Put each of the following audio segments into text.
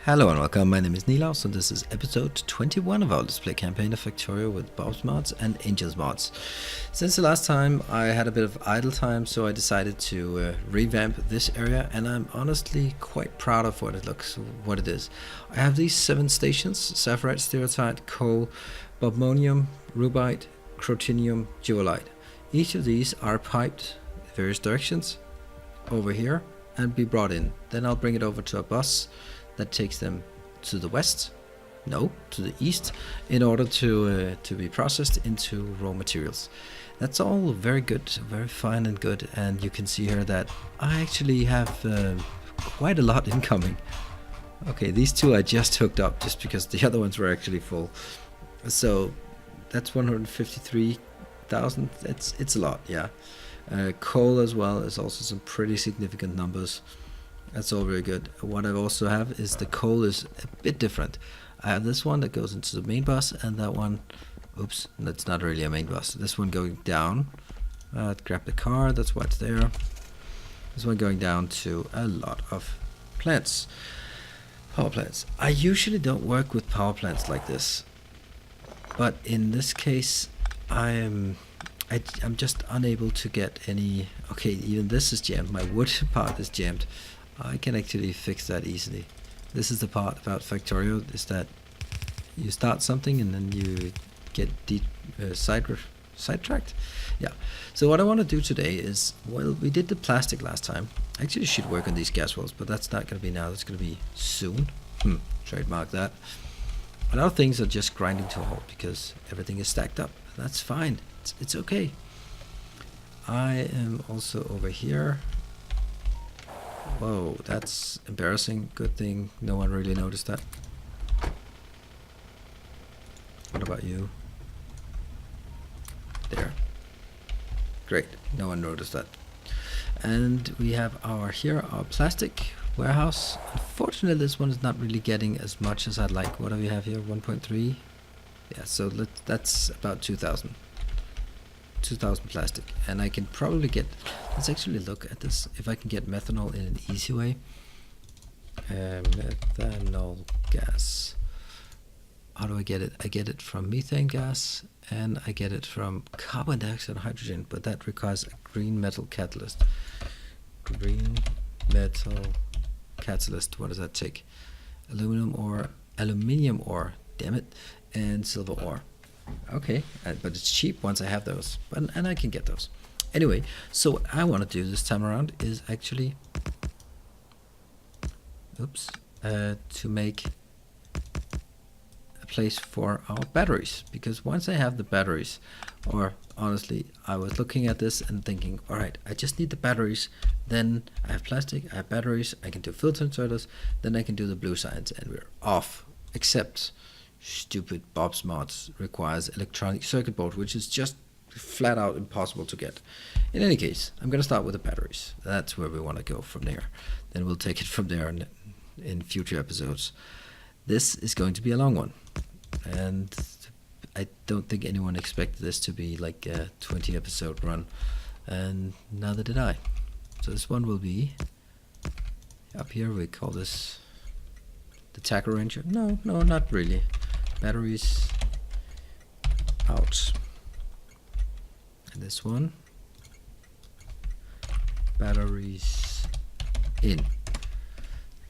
Hello and welcome, my name is Nilaus and this is episode 21 of our Let's Play campaign of Factorio with Bob's mods and Angel's mods. Since the last time I had a bit of idle time, so I decided to revamp this area, and I'm honestly quite proud of what it is. I have these 7 stations: sapphirite, stereotype, coal, bobmonium, rubite, crotinium, jewelite. Each of these are piped in various directions over here and be brought in. Then I'll bring it over to a bus that takes them to the west, to the east, in order to be processed into raw materials. That's all very good, very fine and good, and you can see here that I actually have quite a lot incoming. Okay, these two I just hooked up just because the other ones were actually full. So that's 153,000. It's a lot, yeah. Coal as well is also some pretty significant numbers. That's all very good. What I also have is the coal is a bit different. I have this one that goes into the main bus, and that one, oops, that's not really a main bus. This one going down, grab the car, that's why it's there. This one going down to a lot of plants, power plants. I usually don't work with power plants like this, but in this case I'm just unable to get any. Okay, even this is jammed. My wood part is jammed. I can actually fix that easily. This is the part about Factorio, is that you start something and then you get sidetracked. Yeah. So what I want to do today is, well, we did the plastic last time. Actually should work on these gas wells, but that's not going to be now. That's going to be soon. Trademark that. A lot of things are just grinding to a halt because everything is stacked up. That's fine. It's okay. I am also over here. Whoa, that's embarrassing. Good thing no one really noticed that. What about you? There. Great, no one noticed that. And we have our plastic warehouse. Unfortunately, this one is not really getting as much as I'd like. What do we have here? 1.3. Yeah, so that's about 2,000 plastic, and I can probably get, let's actually look at this, if I can get methanol in an easy way. Methanol gas, how do I get it? I get it from methane gas, and I get it from carbon dioxide and hydrogen, but that requires a green metal catalyst. Green metal catalyst, what does that take? Aluminium ore, damn it, and silver ore. Okay, but it's cheap once I have those, and I can get those. Anyway, so what I want to do this time around is actually, to make a place for our batteries, because once I have the batteries, or honestly, I was looking at this and thinking, all right, I just need the batteries, then I have plastic, I have batteries, I can do filter inserters, then I can do the blue science, and we're off, except stupid Bob's mods requires electronic circuit board, which is just flat out impossible to get. In any case, I'm going to start with the batteries. That's where we want to go from there. Then we'll take it from there in future episodes. This is going to be a long one, and I don't think anyone expected this to be like a 20 episode run, and neither did I. So this one will be up here. We call this the tack arranger. No, not really. Batteries out. And this one, batteries in.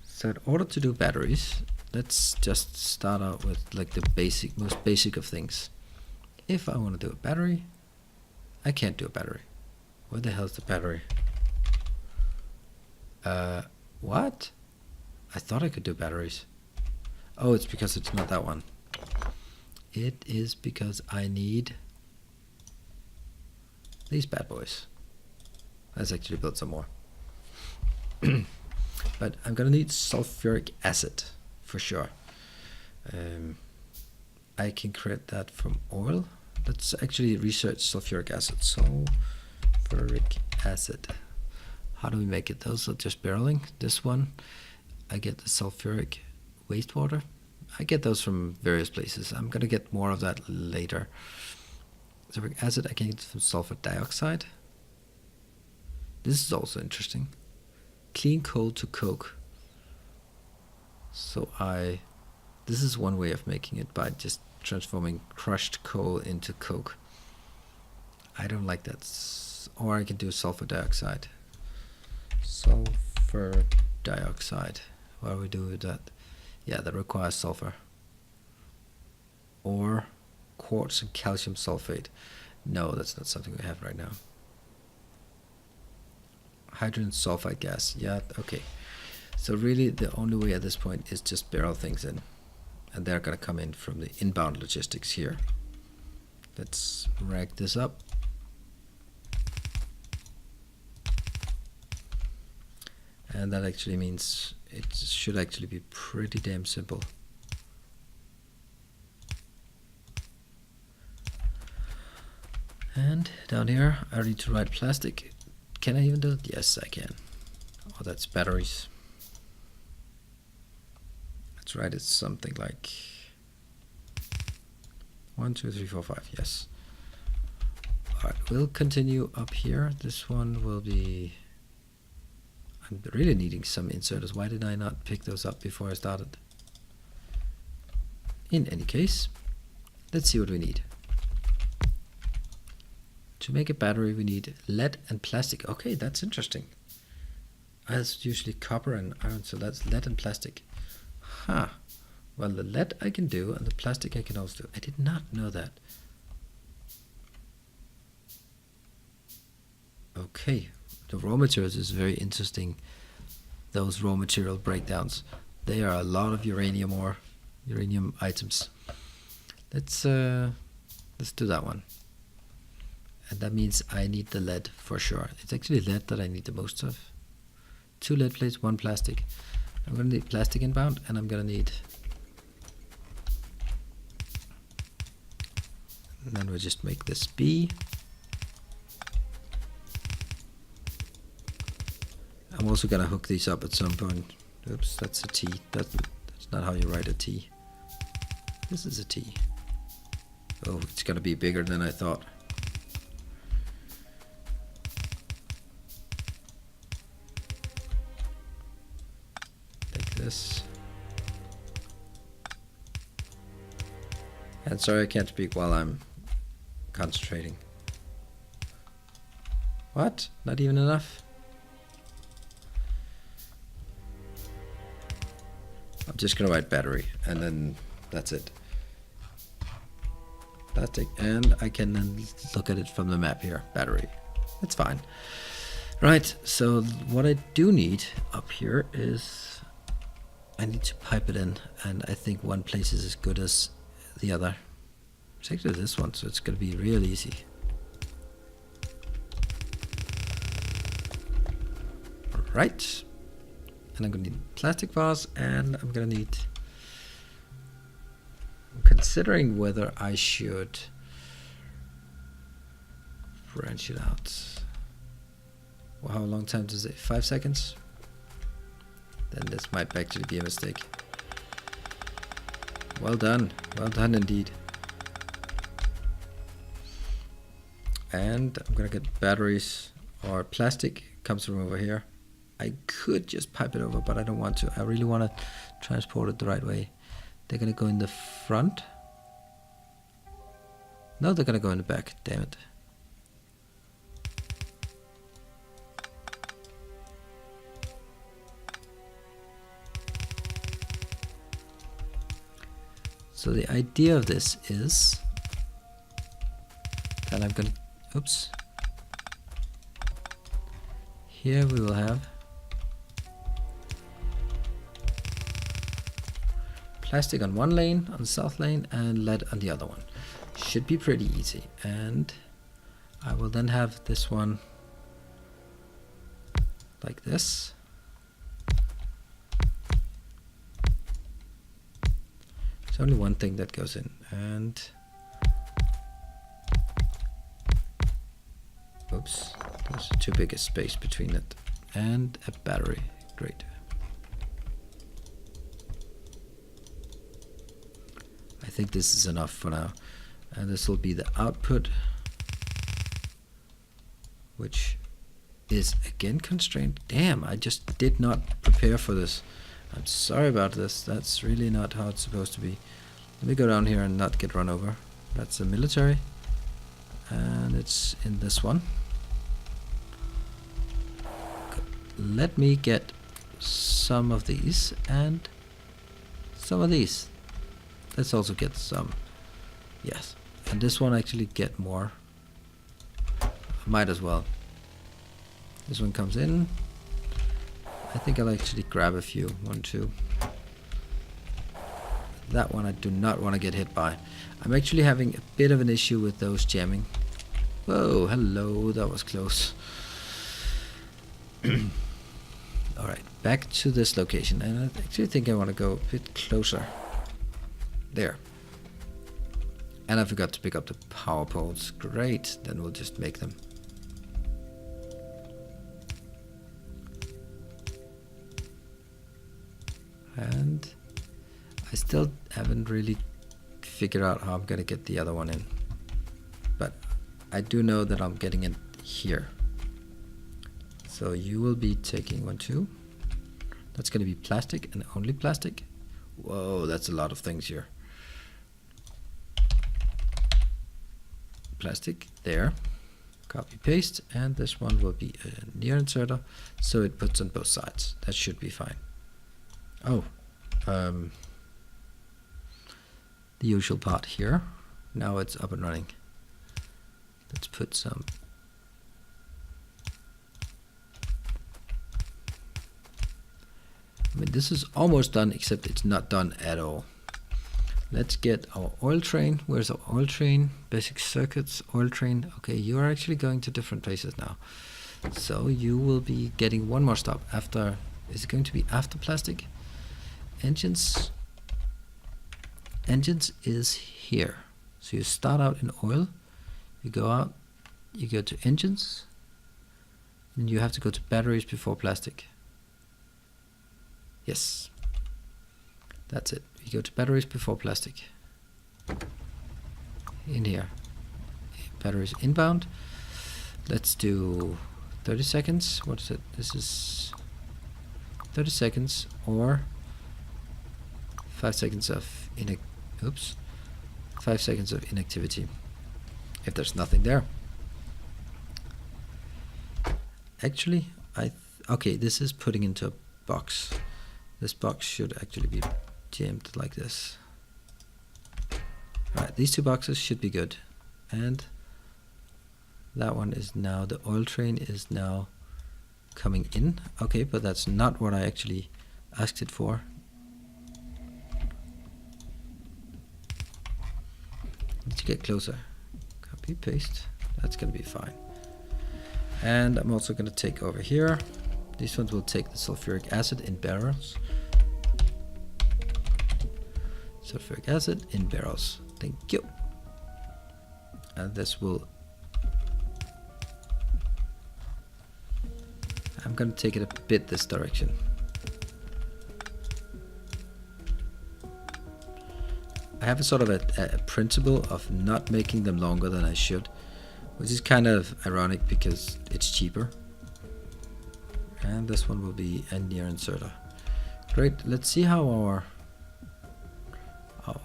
So in order to do batteries, let's just start out with like the most basic of things. If I want to do a battery, I can't do a battery. Where the hell is the battery? What? I thought I could do batteries. Oh, it's because it's not that one. It is because I need these bad boys. Let's actually build some more. But I'm gonna need sulfuric acid for sure. I can create that from oil. Let's actually research sulfuric acid. Sulfuric acid. How do we make it? Those are just barreling. This one, I get the sulfuric wastewater. I get those from various places. I'm going to get more of that later. Sulfuric acid I can get from sulfur dioxide. This is also interesting. Clean coal to coke. So this is one way of making it, by just transforming crushed coal into coke. I don't like that. Or I can do sulfur dioxide. Sulfur dioxide. What do we do with that? Yeah, that requires sulfur. Or quartz and calcium sulfate. No, that's not something we have right now. Hydrogen sulfide gas. Yeah, okay. So really the only way at this point is just barrel things in. And they're going to come in from the inbound logistics here. Let's rack this up. And that actually means it should actually be pretty damn simple. And down here, I need to write plastic. Can I even do it? Yes, I can. Oh, that's batteries. Let's write it something like 1, 2, 3, 4, 5. Yes. Alright, we'll continue up here. This one will be... I'm really needing some inserters. Why did I not pick those up before I started? In any case, let's see what we need. To make a battery we need lead and plastic. Okay, that's interesting. That's usually copper and iron, so that's lead and plastic. Huh. Well, the lead I can do, and the plastic I can also do. I did not know that. Okay, the raw materials is very interesting. Those raw material breakdowns. They are a lot of uranium or uranium items. Let's do that one. And that means I need the lead for sure. It's actually lead that I need the most of. 2 lead plates, 1 plastic. I'm going to need plastic inbound, and I'm going to need... And then we'll just make this B. I'm also going to hook these up at some point. Oops, that's a T. That's not how you write a T. This is a T. Oh, it's going to be bigger than I thought. This. And sorry I can't speak while I'm concentrating. What? Not even enough? I'm just gonna write battery and then that's it. Plastic, and I can then look at it from the map here. Battery. It's fine. Right, so what I do need up here is I need to pipe it in, and I think one place is as good as the other. It's actually this one, so it's going to be real easy. Right, and I'm going to need plastic vase, and I'm going to need... I'm considering whether I should branch it out. Well, how long time does it? 5 seconds? Then this might actually be a mistake. Well done indeed. And I'm gonna get batteries, or plastic comes from over here. I could just pipe it over, but I don't want to. I really want to transport it the right way. They're gonna go in the front. No, they're gonna go in the back, damn it. So the idea of this is that I'm going to, oops, here we will have plastic on one lane, on the south lane, and lead on the other one. Should be pretty easy. And I will then have this one like this. There's only one thing that goes in, and oops, there's too big a space between it, and a battery. Great. I think this is enough for now, and this will be the output, which is again constrained. Damn, I just did not prepare for this. I'm sorry about this. That's really not how it's supposed to be. Let me go down here and not get run over. That's the military. And it's in this one. Let me get some of these and some of these. Let's also get some. Yes. And this one actually get more. Might as well. This one comes in. I think I'll actually grab a few. 1, 2. That one I do not want to get hit by. I'm actually having a bit of an issue with those jamming. Whoa, hello, that was close. Alright, back to this location. And I actually think I want to go a bit closer. There. And I forgot to pick up the power poles. Great, then we'll just make them. And I still haven't really figured out how I'm gonna get the other one in. But I do know that I'm getting it here. So you will be taking 1, 2. That's gonna be plastic and only plastic. Whoa, that's a lot of things here. Plastic there, copy paste, and this one will be a near inserter, so it puts on both sides. That should be fine. Oh, the usual part here. Now it's up and running. Let's put some. I mean, this is almost done, except it's not done at all. Let's get our oil train. Where's our oil train? Basic circuits, oil train. Okay, you are actually going to different places now. So you will be getting one more stop after. Is it going to be after plastic? Engines. Engines is here. So you start out in oil. You go out. You go to engines. And you have to go to batteries before plastic. Yes. That's it. You go to batteries before plastic. In here. Batteries inbound. Let's do 30 seconds. What is it? This is 30 seconds or 5 seconds of 5 seconds of inactivity. If there's nothing there. Actually, okay, this is putting into a box. This box should actually be jammed like this. Alright, these 2 boxes should be good. And that one is now, the oil train is now coming in. Okay, but that's not what I actually asked it for. Need to get closer. Copy, paste. That's gonna be fine. And I'm also gonna take over here. These ones will take the sulfuric acid in barrels. Sulfuric acid in barrels. Thank you. And this will. I'm gonna take it a bit this direction. I have a sort of a principle of not making them longer than I should, which is kind of ironic because it's cheaper. And this one will be a near inserter. Great. Let's see how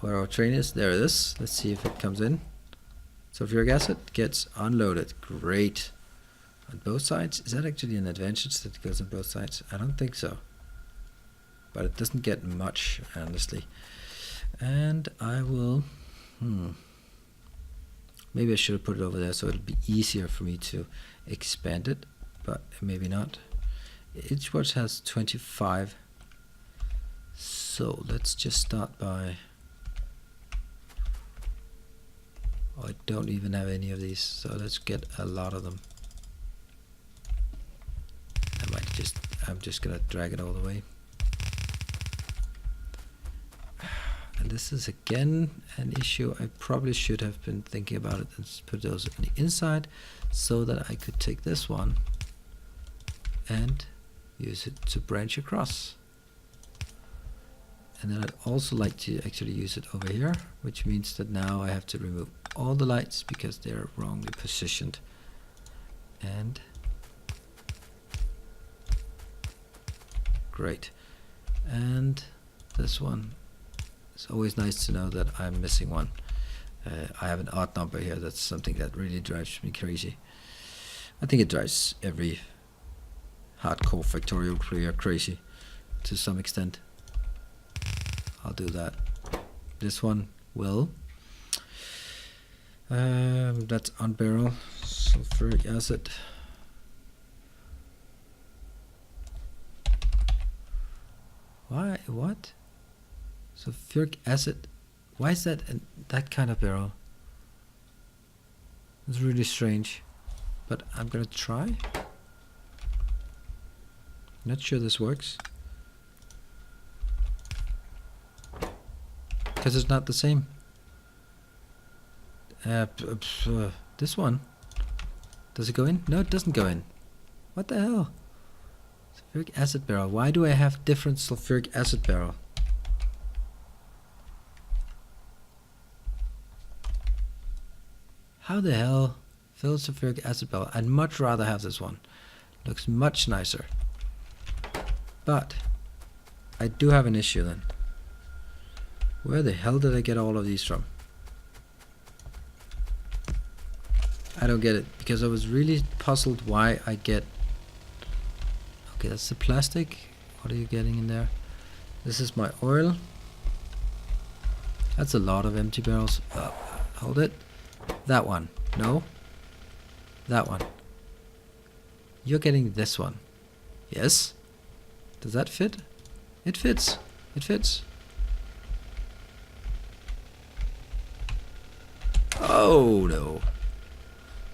where our train is. There it is. Let's see if it comes in. Sulfuric acid gets unloaded. Great. On both sides. Is that actually an advantage that it goes on both sides? I don't think so. But it doesn't get much, honestly. And I will. Maybe I should have put it over there so it'll be easier for me to expand it. But maybe not. Each watch has 25. So let's just start by. Oh, I don't even have any of these, so let's get a lot of them. I'm just gonna drag it all the way. And this is again an issue. I probably should have been thinking about it and put those on the inside so that I could take this one and use it to branch across. And then I'd also like to actually use it over here, which means that now I have to remove all the lights because they're wrongly positioned. And great. And this one. It's always nice to know that I'm missing one. I have an odd number here. That's something that really drives me crazy. I think it drives every hardcore Factorio player crazy to some extent. I'll do that. This one will. That's on barrel. Sulfuric acid. Why? What? Sulfuric acid. Why is that that kind of barrel? It's really strange. But I'm gonna try. Not sure this works. Because it's not the same. This one. Does it go in? No, it doesn't go in. What the hell? Sulfuric acid barrel. Why do I have different sulfuric acid barrel? How the hell? Filled sulfuric acid barrel. I'd much rather have this one. Looks much nicer. But I do have an issue then. Where the hell did I get all of these from? I don't get it, because I was really puzzled why I get... Okay, that's the plastic. What are you getting in there? This is my oil. That's a lot of empty barrels. Hold it. That one. No. That one. You're getting this one. Yes. Does that fit? It fits. It fits. Oh no.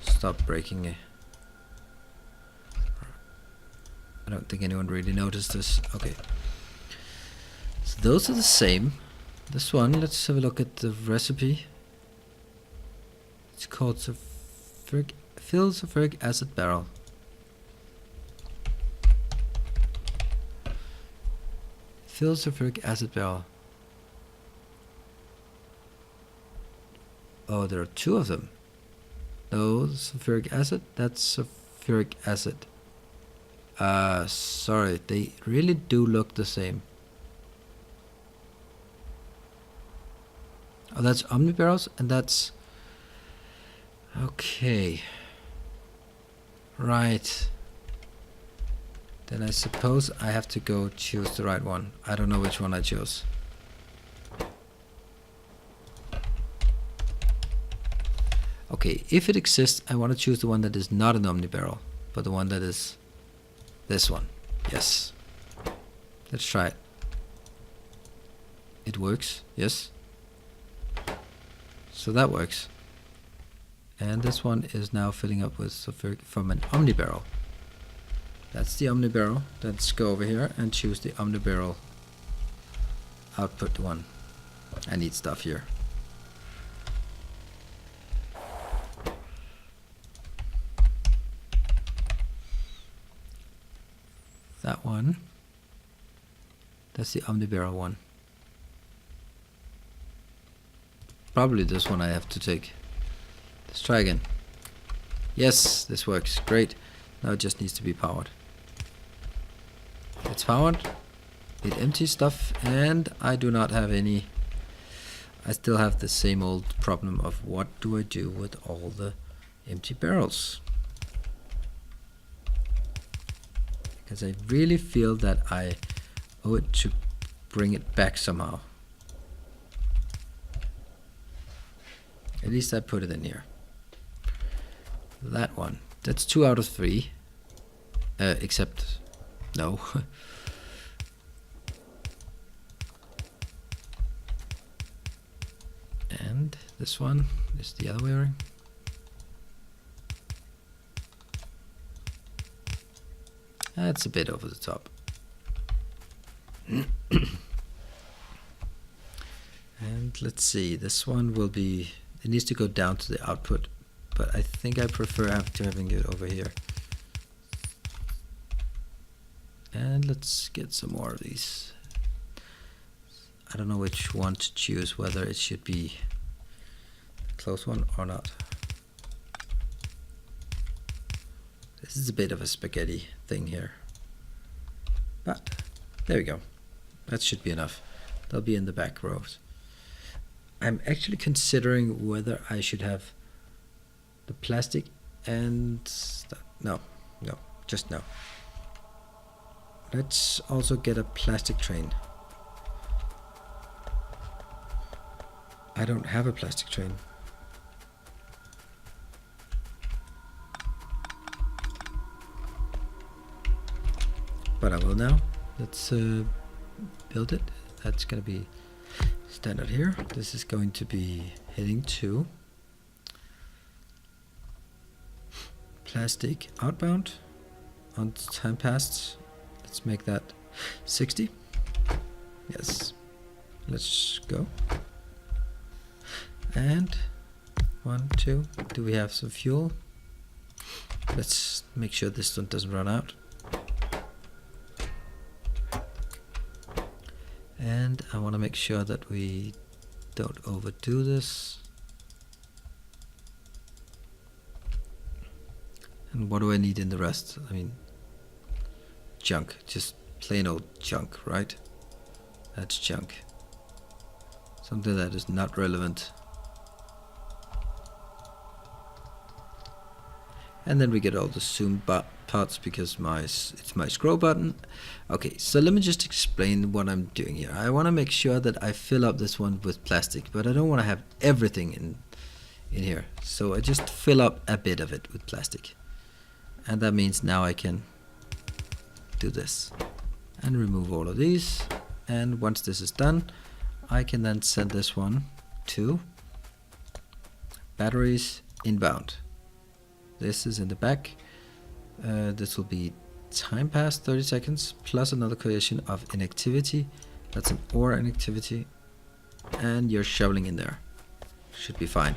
Stop breaking it. I don't think anyone really noticed this. Okay. So those are the same. This one, let's have a look at the recipe. It's called filled sulfuric acid barrel. Filled sulfuric acid barrel. Oh, there are two of them. No, sulfuric acid. That's sulfuric acid. Sorry, they really do look the same. Oh, that's omni barrels, and that's... Okay. Right. Then I suppose I have to go choose the right one. I don't know which one I chose. Okay, if it exists, I want to choose the one that is not an omni barrel, but the one that is this one. Yes. Let's try it. It works, yes. So that works. And this one is now filling up with sulfuric from an omni barrel. That's the omni barrel. Let's go over here and choose the omni barrel output one. I need stuff here. That one. That's the omni barrel one. Probably this one I have to take. Let's try again. Yes, this works. Great. Now it just needs to be powered. It's powered. It empties stuff, and I do not have any. I still have the same old problem of what do I do with all the empty barrels? Because I really feel that I owe it to bring it back somehow. At least I put it in here. That one. That's 2 out of 3. Except... no. And this one is the other way around. That's a bit over the top. And let's see, this one will be... It needs to go down to the output, but I think I prefer having it over here. And let's get some more of these. I don't know which one to choose, whether it should be a close one or not. This is a bit of a spaghetti thing here. But there we go. That should be enough. They'll be in the back rows. I'm actually considering whether I should have the plastic and no, just no. Let's also get a plastic train. I don't have a plastic train. But I will now. Let's build it. That's gonna be standard here. This is going to be heading to plastic outbound on time passed. Let's make that 60. Yes. Let's go. And 1, 2. Do we have some fuel? Let's make sure this one doesn't run out. And I want to make sure that we don't overdo this. And what do I need in the rest? I mean, junk, just plain old junk, right? That's junk. Something that is not relevant. And then we get all the zoom parts because it's my scroll button. Okay, so let me just explain what I'm doing here. I want to make sure that I fill up this one with plastic, but I don't want to have everything in here. So I just fill up a bit of it with plastic. And that means now I can do this and remove all of these. And once this is done, I can then send this one to batteries inbound. This is in the back. This will be time pass 30 seconds plus another cohesion of inactivity. That's an ore inactivity. And you're shoveling in there. Should be fine.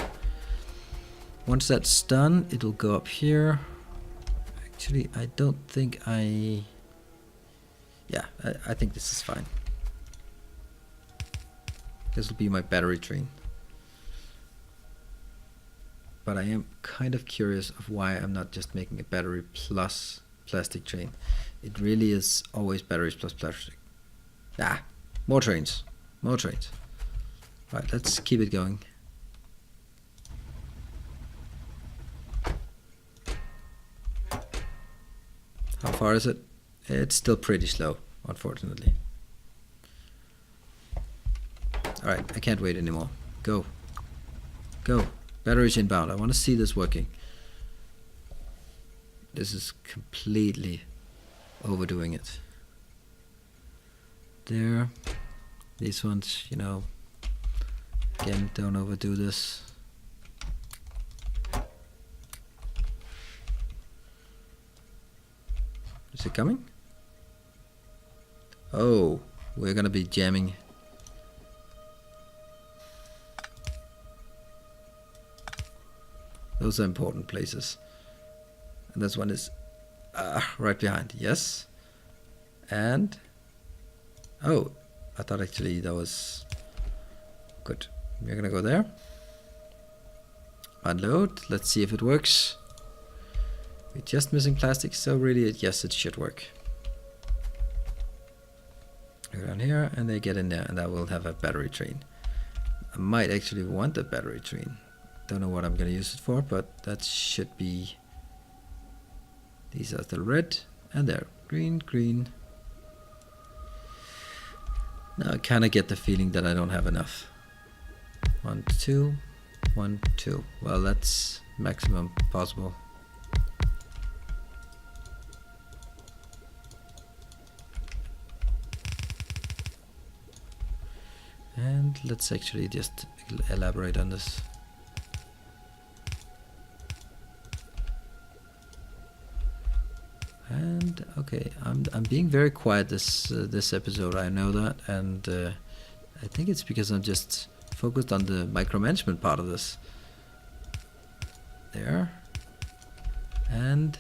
Once that's done, it'll go up here. Actually, I don't think I think this is fine. This will be my battery train. But I am kind of curious of why I'm not just making a battery plus plastic train. It really is always batteries plus plastic. Ah, more trains. More trains. Right, let's keep it going. How far is it? It's still pretty slow, unfortunately. Alright, I can't wait anymore. Go. Go. Batteries inbound. I want to see this working. This is completely overdoing it. There. These ones, you know, again, don't overdo this. Is it coming? Oh, we're gonna be jamming. Those are important places. And this one is right behind. Yes. And oh, I thought actually that was good. We're gonna go there. Unload. Let's see if it works. We're just missing plastic, so really, yes, it should work. Go down here, and they get in there, and that will have a battery train. I might actually want a battery train. Don't know what I'm gonna use it for, but that should be. These are the red, and they're green, green. Now I kind of get the feeling that I don't have enough. 1, 2, 1, 2. Well, that's maximum possible. And let's actually just elaborate on this. And okay, I'm being very quiet this episode. I know that, and I think it's because I'm just focused on the micromanagement part of this. There, and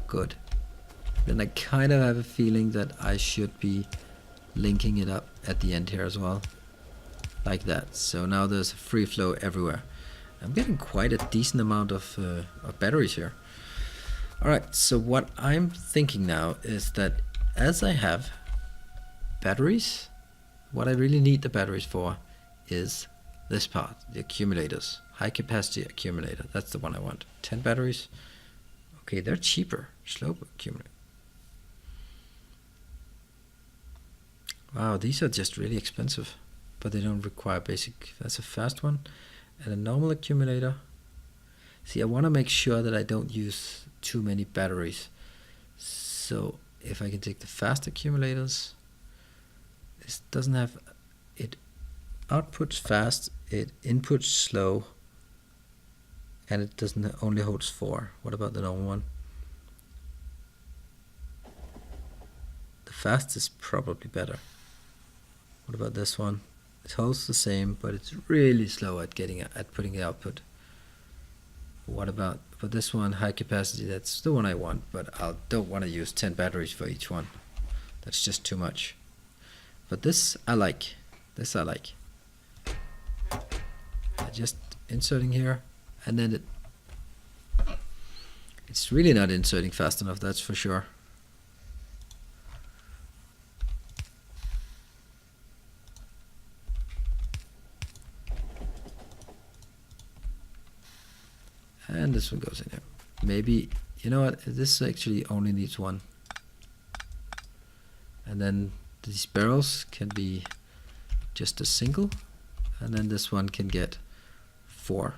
good. Then I kind of have a feeling that I should be linking it up at the end here as well, like that. So now there's a free flow everywhere. I'm getting quite a decent amount of batteries here. Alright, so what I'm thinking now is that as I have batteries, what I really need the batteries for is this part, the accumulators. High capacity accumulator, that's the one I want. 10 batteries. Okay, they're cheaper. Slope accumulator. Wow, these are just really expensive, but they don't require basic. That's a fast one. And a normal accumulator. See, I want to make sure that I don't use too many batteries. So if I can take the fast accumulators, this doesn't have, it outputs fast, it inputs slow, and it doesn't only holds 4. What about the normal one? The fast is probably better. What about this one? It holds the same, but it's really slow at putting the output. What about for this one, high capacity? That's the one I want, but I don't want to use 10 batteries for each one. That's just too much. But this I like. This I like. Just inserting here, and then it's really not inserting fast enough, that's for sure. And this one goes in here. Maybe, you know what, this actually only needs 1. And then these barrels can be just a single, and then this one can get 4.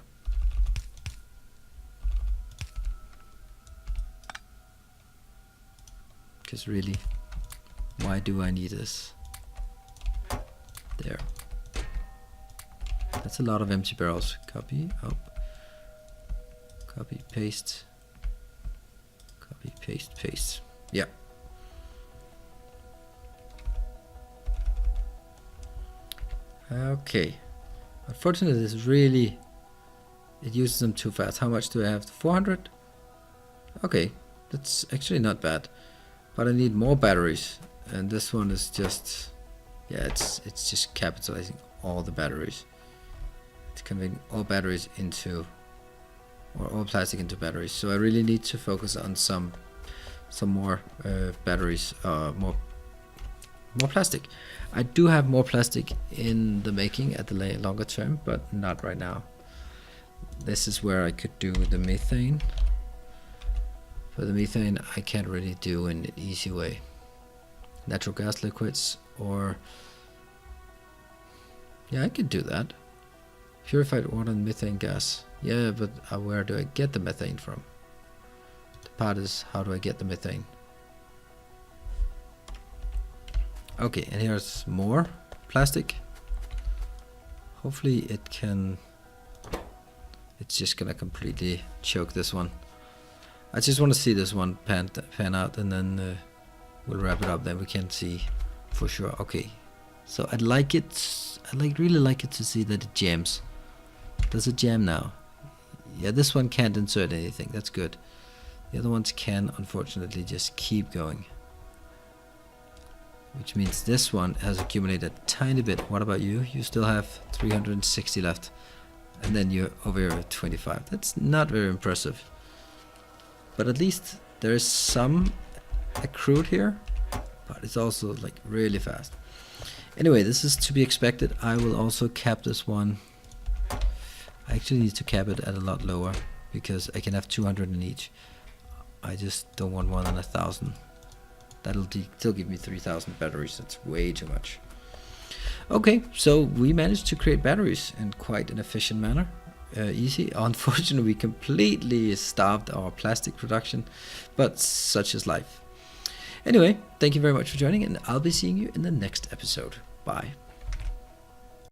Because really, why do I need this? There. That's a lot of empty barrels. Copy, copy, paste, copy, paste, paste. Yeah. Okay. Unfortunately, this really, it uses them too fast. How much do I have? 400? Okay, that's actually not bad. But I need more batteries, and this one is just, yeah, it's just capitalizing all the batteries. It's converting all batteries into, or all plastic into batteries. So I really need to focus on some more batteries, more plastic. I do have more plastic in the making at the longer term, but not right now. This is where I could do the methane. For the methane, I can't really do in an easy way. Natural gas liquids, or yeah, I could do that. Purified water and methane gas. Yeah, but where do I get the methane from? The part is, how do I get the methane? Okay, and here's more plastic. Hopefully it can, it's just gonna completely choke this one. I just want to see this one pan out, and then we'll wrap it up. Then we can see for sure. Okay, so I'd like it. Really like it to see that it jams. Does it jam now? Yeah, this one can't insert anything. That's good. The other ones can, unfortunately, just keep going. Which means this one has accumulated a tiny bit. What about you? You still have 360 left, and then you're over here at 25. That's not very impressive. But at least there is some accrued here, but it's also like really fast. Anyway, this is to be expected. I will also cap this one. I actually need to cap it at a lot lower, because I can have 200 in each. I just don't want more than 1,000. That'll still give me 3,000 batteries. That's way too much. Okay, so we managed to create batteries in quite an efficient manner. Easy. Unfortunately, we completely starved our plastic production, but such is life. Anyway, thank you very much for joining, and I'll be seeing you in the next episode. Bye.